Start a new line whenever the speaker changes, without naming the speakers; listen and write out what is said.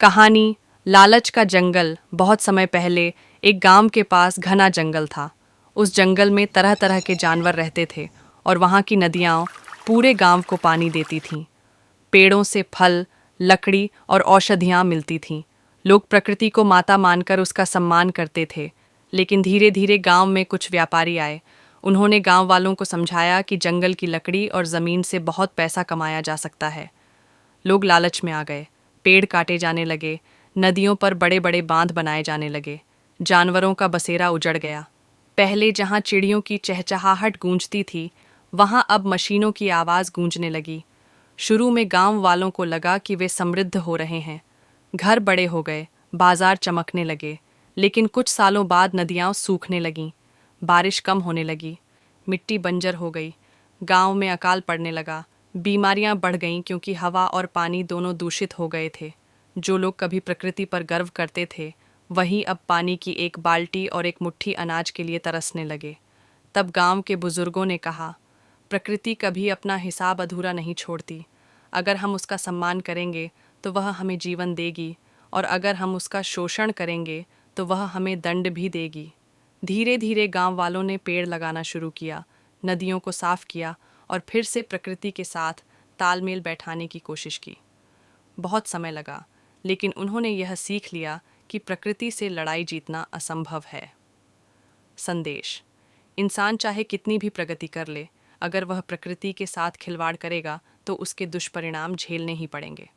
कहानी लालच का जंगल। बहुत समय पहले एक गांव के पास घना जंगल था। उस जंगल में तरह तरह के जानवर रहते थे और वहाँ की नदियाँ पूरे गांव को पानी देती थीं। पेड़ों से फल, लकड़ी और औषधियाँ मिलती थीं। लोग प्रकृति को माता मानकर उसका सम्मान करते थे। लेकिन धीरे धीरे गांव में कुछ व्यापारी आए। उन्होंने गांव वालों को समझाया कि जंगल की लकड़ी और ज़मीन से बहुत पैसा कमाया जा सकता है। लोग लालच में आ गए। पेड़ काटे जाने लगे, नदियों पर बड़े बड़े बांध बनाए जाने लगे। जानवरों का बसेरा उजड़ गया। पहले जहां चिड़ियों की चहचहाहट गूंजती थी, वहां अब मशीनों की आवाज़ गूंजने लगी। शुरू में गांव वालों को लगा कि वे समृद्ध हो रहे हैं। घर बड़े हो गए, बाजार चमकने लगे। लेकिन कुछ सालों बाद नदियाँ सूखने लगीं, बारिश कम होने लगी, मिट्टी बंजर हो गई। गांव में अकाल पड़ने लगा, बीमारियां बढ़ गईं क्योंकि हवा और पानी दोनों दूषित हो गए थे। जो लोग कभी प्रकृति पर गर्व करते थे, वही अब पानी की एक बाल्टी और एक मुट्ठी अनाज के लिए तरसने लगे। तब गांव के बुजुर्गों ने कहा, प्रकृति कभी अपना हिसाब अधूरा नहीं छोड़ती। अगर हम उसका सम्मान करेंगे तो वह हमें जीवन देगी, और अगर हम उसका शोषण करेंगे तो वह हमें दंड भी देगी। धीरे धीरे गांव वालों ने पेड़ लगाना शुरू किया, नदियों को साफ किया और फिर से प्रकृति के साथ तालमेल बैठाने की कोशिश की। बहुत समय लगा, लेकिन उन्होंने यह सीख लिया कि प्रकृति से लड़ाई जीतना असंभव है। संदेश: इंसान चाहे कितनी भी प्रगति कर ले, अगर वह प्रकृति के साथ खिलवाड़ करेगा तो उसके दुष्परिणाम झेलने ही पड़ेंगे।